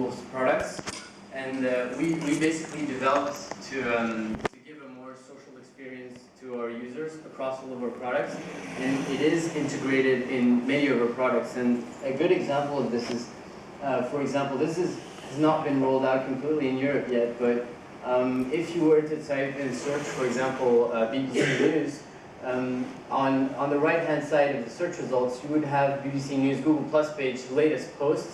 Google's products, and we basically developed to give a more social experience to our users across all of our products, and it is integrated in many of our products. And a good example of this is, for example, this has not been rolled out completely in Europe yet, but if you were to type in search, for example, BBC News, on the right-hand side of the search results, you would have BBC News Google Plus page latest post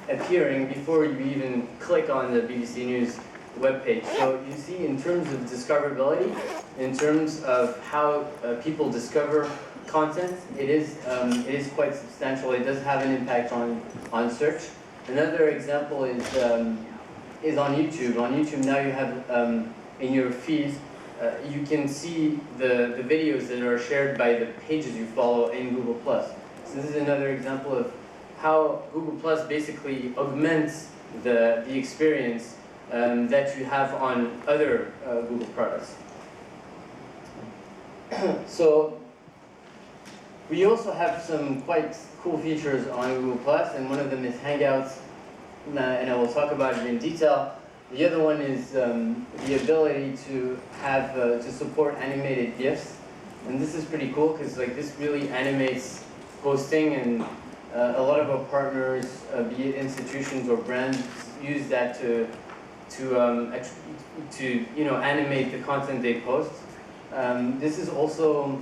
appearing before you even click on the BBC News webpage. So you see, in terms of discoverability, in terms of how people discover content, it is quite substantial. It does have an impact on search. Another example is on YouTube. On YouTube now you have in your feed, you can see the videos that are shared by the pages you follow in Google+. So this is another example of how Google+ basically augments the experience that you have on other Google products. So we also have some quite cool features on Google+, and one of them is Hangouts, and I will talk about it in detail. The other one is the ability to have to support animated GIFs, and this is pretty cool because this really animates posting, and a lot of our partners, be it institutions or brands, use that to animate the content they post. This is also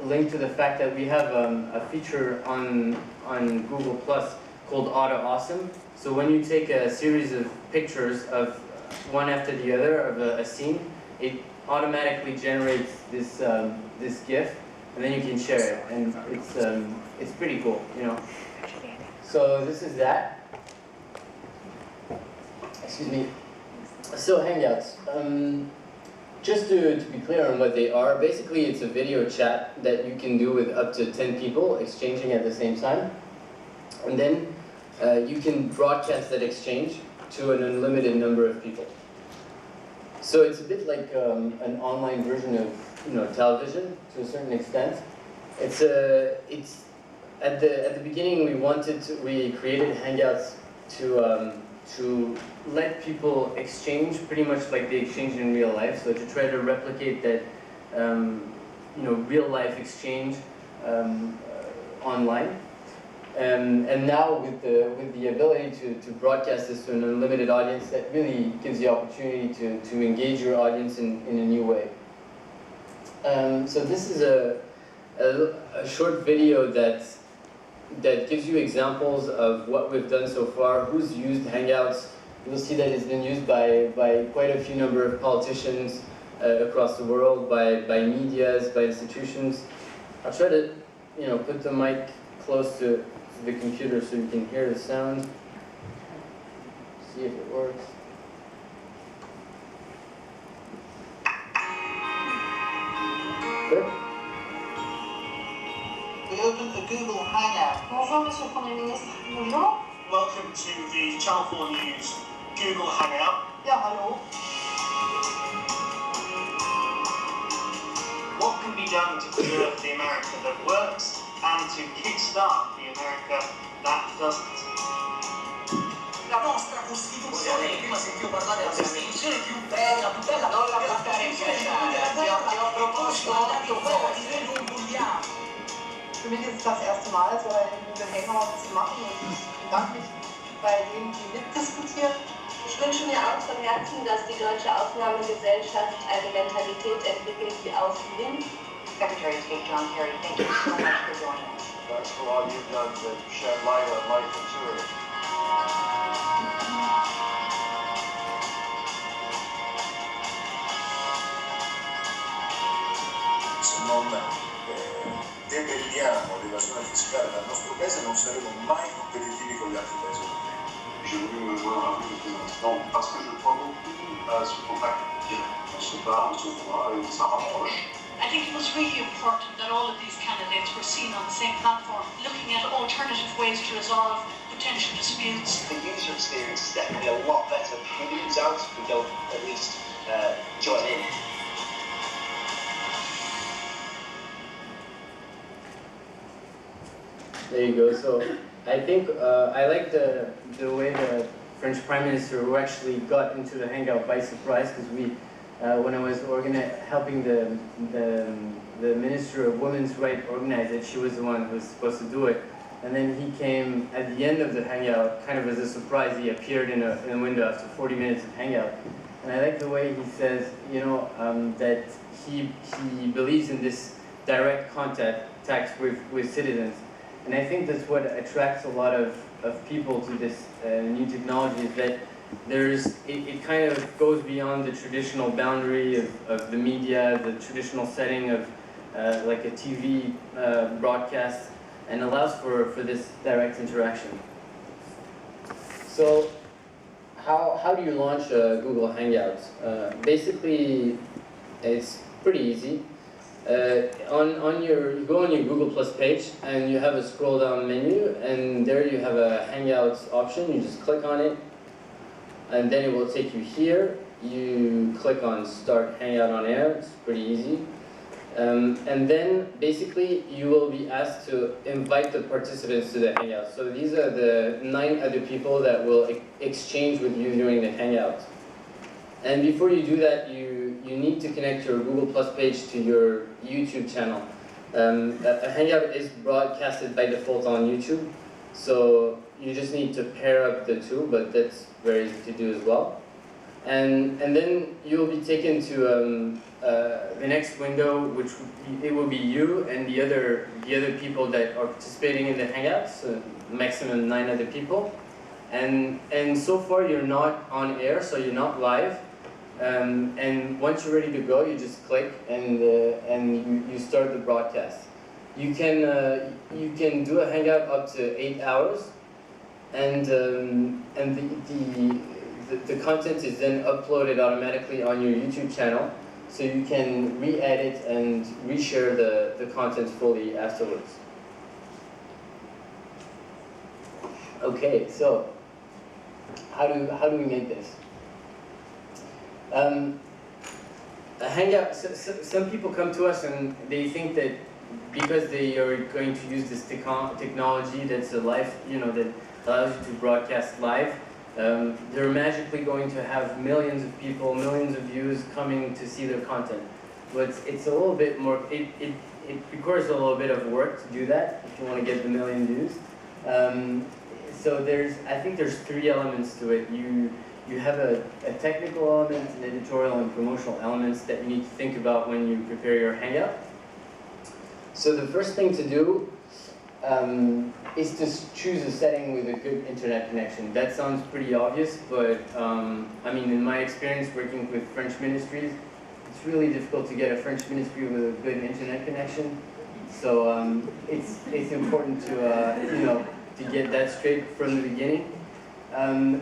linked to the fact that we have a feature on Google Plus called Auto Awesome. So when you take a series of pictures of one after the other of a scene, it automatically generates this this GIF, and then you can share it, and it's pretty cool, you know. So this is that. Excuse me. So Hangouts. Just to be clear on what they are, basically it's a video chat that you can do with up to 10 people exchanging at the same time. And then you can broadcast that exchange to an unlimited number of people. So it's a bit like an online version of television to a certain extent. It's at the beginning we created Hangouts to let people exchange pretty much like they exchange in real life. So to try to replicate that real life exchange online. And now with the ability to broadcast this to an unlimited audience, that really gives the opportunity to engage your audience in a new way. So this is a short video that gives you examples of what we've done so far, who's used Hangouts. You'll see that it's been used by quite a few number of politicians across the world, by medias, by institutions. I'll try to put the mic close to the computer so you can hear the sound. See if it works. Good? We opened the Google Hangout. Bonjour, Monsieur le Premier ministre. Bonjour. Welcome to the Channel 4 News Google Hangout. Ja, hallo. What can be done to preserve the America that works and to kickstart the America that doesn't? La nostra Costituzione, prima sentivo parlare della Costituzione più bella, non la buttare in casa. Ho proposto anche voi, non vogliamo. Für mich ist es das erste Mal, so einen Google Hangout zu machen, und ich bedanke mich bei denen, die mitdiskutieren. Ich wünsche mir auch von Herzen, dass die deutsche Aufnahmegesellschaft eine Mentalität entwickelt, die aufnimmt. Secretary of State John Kerry, thank you so much for joining us. Thanks for all you've done to shed light on life in Syria. Se non debelliamo l'evasione fiscale dal nostro paese non saremo mai competitivi con gli altri paesi europei. Je voulais me joindre à vous, Monsieur le Président, parce que je crois beaucoup à ce contact direct. On se parle, on se voit et on s'en rapproche. I think it was really important that all of these candidates were seen on the same platform, looking at alternative ways to resolve potential disputes. The user experience is definitely a lot better. We lose out if we don't at least join in. There you go. So I think I like the way for French Prime Minister, who actually got into the Hangout by surprise, because when I was helping the Minister of Women's Rights organize it, she was the one who was supposed to do it. And then he came at the end of the Hangout, kind of as a surprise. He appeared in a window after 40 minutes of Hangout. And I like the way he says, that he believes in this direct contact with citizens. And I think that's what attracts a lot of people to this new technology, is that it kind of goes beyond the traditional boundary of the media, the traditional setting of like a TV broadcast, and allows for this direct interaction. So how do you launch Google Hangouts? Basically, it's pretty easy. You go on your Google Plus page, and you have a scroll down menu, and there you have a Hangouts option. You just click on it, and then it will take you here. You click on Start Hangout on Air. It's pretty easy. And then basically you will be asked to invite the participants to the Hangout. So these are the 9 other people that will exchange with you during the Hangout. And before you do that, you need to connect your Google Plus page to your YouTube channel. A Hangout is broadcasted by default on YouTube, so you just need to pair up the two, but that's very easy to do as well. And then you'll be taken to the next window, which it will be you and the other people that are participating in the Hangouts, maximum 9 other people. And so far you're not on air, so you're not live. And once you're ready to go, you just click and you start the broadcast. You can do a Hangout up to 8 hours, and the content is then uploaded automatically on your YouTube channel, so you can re-edit and reshare the content fully afterwards. Okay, so how do we make this? A Hangout. Some people come to us and they think that because they are going to use this technology that's a live, that allows you to broadcast live, they're magically going to have millions of people, millions of views coming to see their content. But it's a little bit more, it requires a little bit of work to do that if you want to get the million views. So I think there's 3 elements to it. You have a technical element, an editorial and promotional elements that you need to think about when you prepare your Hangout. So the first thing to do is to choose a setting with a good internet connection. That sounds pretty obvious, but in my experience working with French ministries, it's really difficult to get a French ministry with a good internet connection. So it's important to get that straight from the beginning.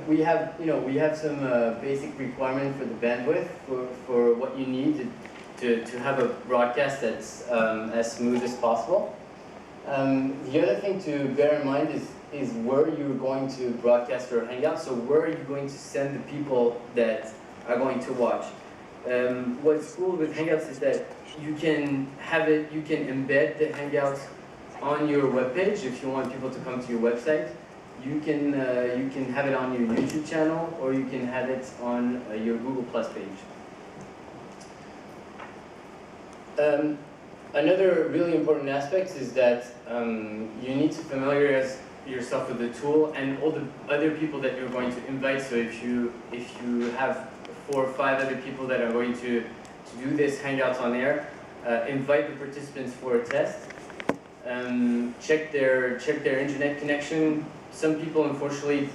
We have some basic requirement for the bandwidth for what you need to have a broadcast that's as smooth as possible. The other thing to bear in mind is where you're going to broadcast your Hangout. So where are you going to send the people that are going to watch? What's cool with Hangouts is that you can embed the Hangouts on your webpage if you want people to come to your website. You can have it on your YouTube channel, or you can have it on your Google Plus page. Another really important aspect is that you need to familiarize yourself with the tool and all the other people that you're going to invite. So if you have 4 or 5 other people that are going to do this Hangouts on air, invite the participants for a test. Check their internet connection. Some people, unfortunately,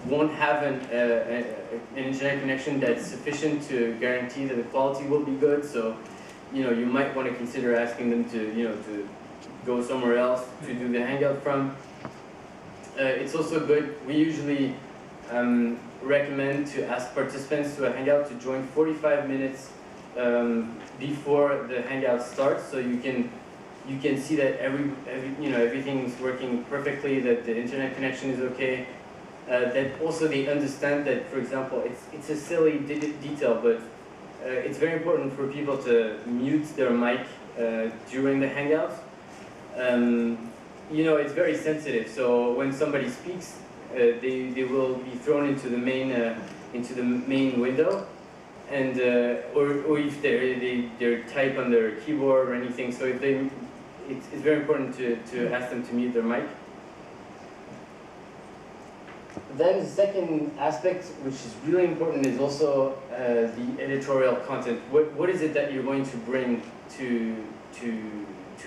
won't have an internet connection that's sufficient to guarantee that the quality will be good. So, you might want to consider asking them to go somewhere else to do the Hangout from. It's also good. We usually recommend to ask participants to a Hangout to join 45 minutes before the Hangout starts, so you can see that everything's working perfectly, that the internet connection is okay, that also they understand that, for example, it's a silly detail, but it's very important for people to mute their mic during the Hangouts. It's very sensitive, so when somebody speaks, they will be thrown into the main window, and or if they're type on their keyboard or anything. So if it's very important to ask them to mute their mic. Then the second aspect, which is really important, is also the editorial content. What is it that you're going to bring to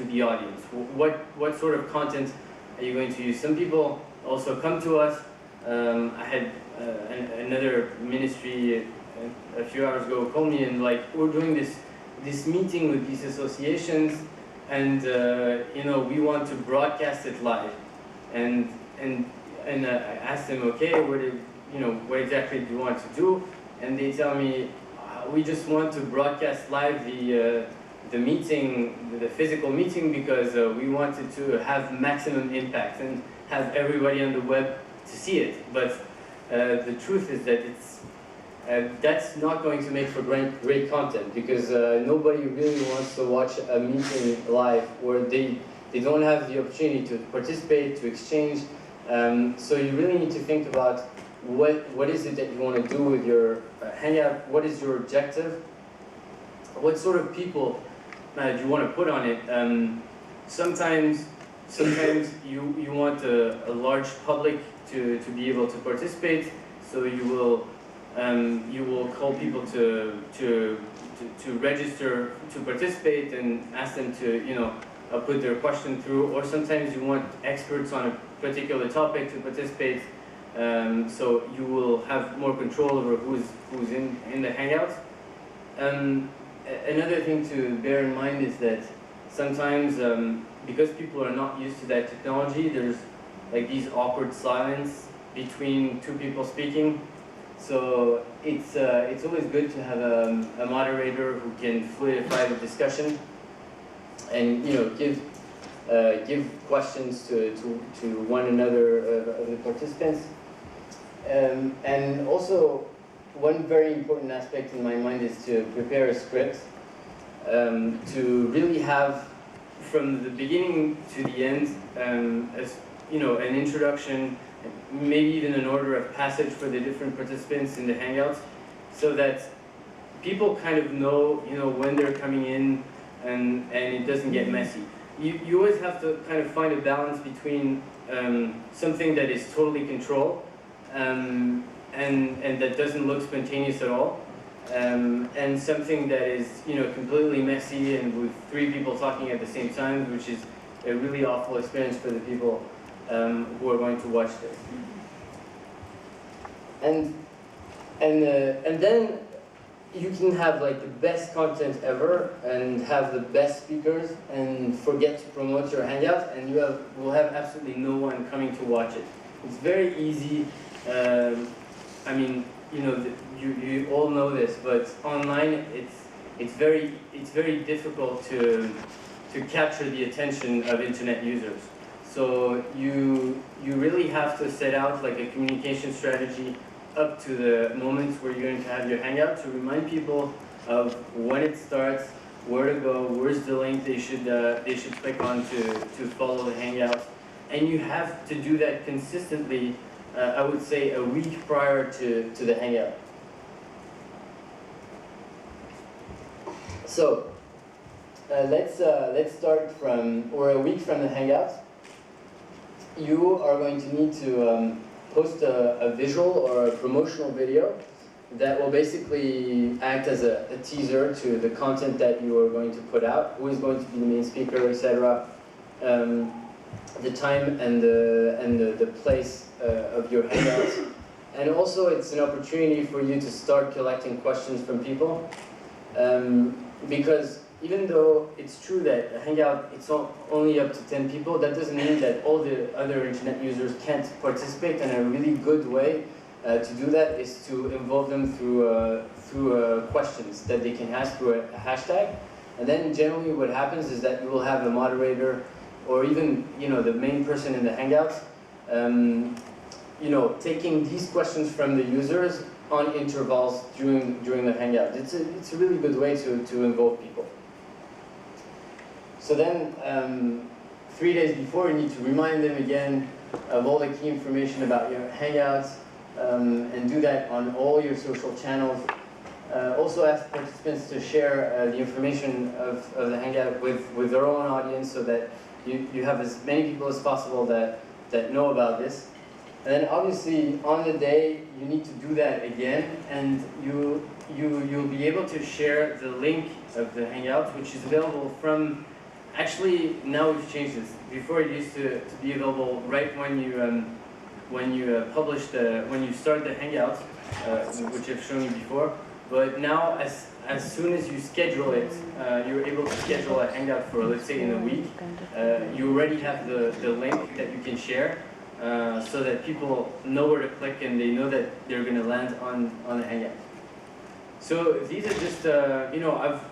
the audience? What sort of content are you going to use? Some people also come to us. I had another ministry a few hours ago call me and like, we're doing this meeting with these associations, and we want to broadcast it live, and I asked them, okay, what exactly do you want to do? And they tell me, we just want to broadcast live the meeting, the physical meeting, because we wanted to have maximum impact and have everybody on the web to see it. But the truth is that that's not going to make for great content, because nobody really wants to watch a meeting live where they don't have the opportunity to participate, to exchange. So you really need to think about what is it that you want to do with your Hangout, what is your objective, what sort of people do you want to put on it. Sometimes you want a large public to be able to participate, so you will call people to register to participate and ask them to put their question through. Or sometimes you want experts on a particular topic to participate, so you will have more control over who's in the Hangouts. Another thing to bear in mind is that sometimes, because people are not used to that technology, there's like these awkward silence between two people speaking. So it's always good to have a moderator who can fluidify the discussion and give questions to one another of the participants. And also, one very important aspect in my mind is to prepare a script, to really have from the beginning to the end, as an introduction, maybe even an order of passage for the different participants in the Hangouts, so that people kind of know when they're coming in, and it doesn't get messy. You always have to kind of find a balance between something that is totally controlled and that doesn't look spontaneous at all, and something that is completely messy and with 3 people talking at the same time, which is a really awful experience for the people who are going to watch this. And then you can have like the best content ever and have the best speakers and forget to promote your Hangout, and you will have absolutely no one coming to watch it. It's very easy. You all know this, but online it's very difficult to capture the attention of internet users. So you really have to set out like a communication strategy up to the moments where you're going to have your Hangout, to remind people of when it starts, where to go, where's the link they should click on to follow the Hangout. And you have to do that consistently, I would say a week prior to the Hangout. So let's start from, or a week from the Hangout. You are going to need to post a visual or a promotional video that will basically act as a teaser to the content that you are going to put out, who is going to be the main speaker, etc. The time and the place of your Hangouts. And also it's an opportunity for you to start collecting questions from people, because even though it's true that a Hangout, it's only up to 10 people, that doesn't mean that all the other internet users can't participate, and a really good way to do that is to involve them through questions that they can ask through a hashtag. And then generally what happens is that you will have a moderator, or even the main person in the Hangouts, taking these questions from the users on intervals during the Hangout. It's a really good way to involve people. So then, 3 days before, you need to remind them again of all the key information about your Hangouts, and do that on all your social channels. Also ask participants to share the information of the Hangout with their own audience, so that you have as many people as possible that know about this. And then obviously on the day you need to do that again, and you'll be able to share the link of the Hangouts, which is available from, actually now we've changed this. Before it used to be available right when you publish when you start the Hangouts, which I've shown you before. But now, as soon as you schedule it, you're able to schedule a Hangout for, let's say, in a week. You already have the link that you can share, so that people know where to click and they know that they're going to land on the Hangout. So these are just, I've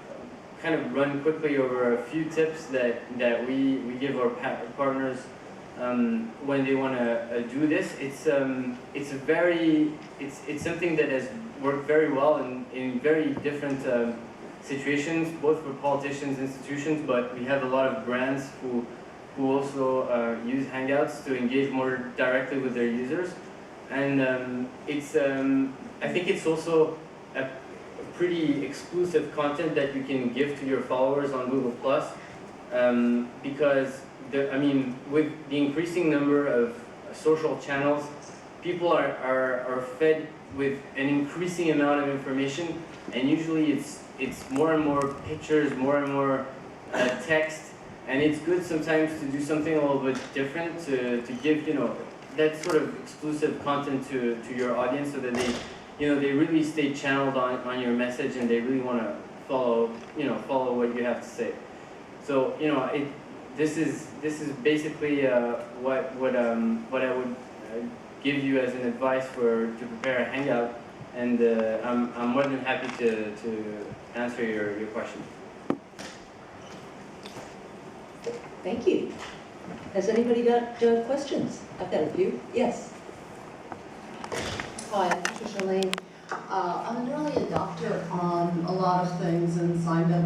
kind of run quickly over a few tips that we give our partners when they want to do this. It's something that has worked very well in very different situations, both for politicians, institutions, but we have a lot of brands who also use Hangouts to engage more directly with their users. And I think it's also a pretty exclusive content that you can give to your followers on Google+, because with the increasing number of social channels, people are fed with an increasing amount of information, and usually it's more and more pictures, more and more text, and it's good sometimes to do something a little bit different to give that sort of exclusive content to your audience, so that they really stay channeled on your message, and they really want to follow what you have to say. So this is basically what I would give you as an advice to prepare a Hangout, and I'm more than happy to answer your question. Thank you. Has anybody got questions? I've got a few. Yes. Hi, I'm Patricia Lane. I'm an early adopter on a lot of things and signed up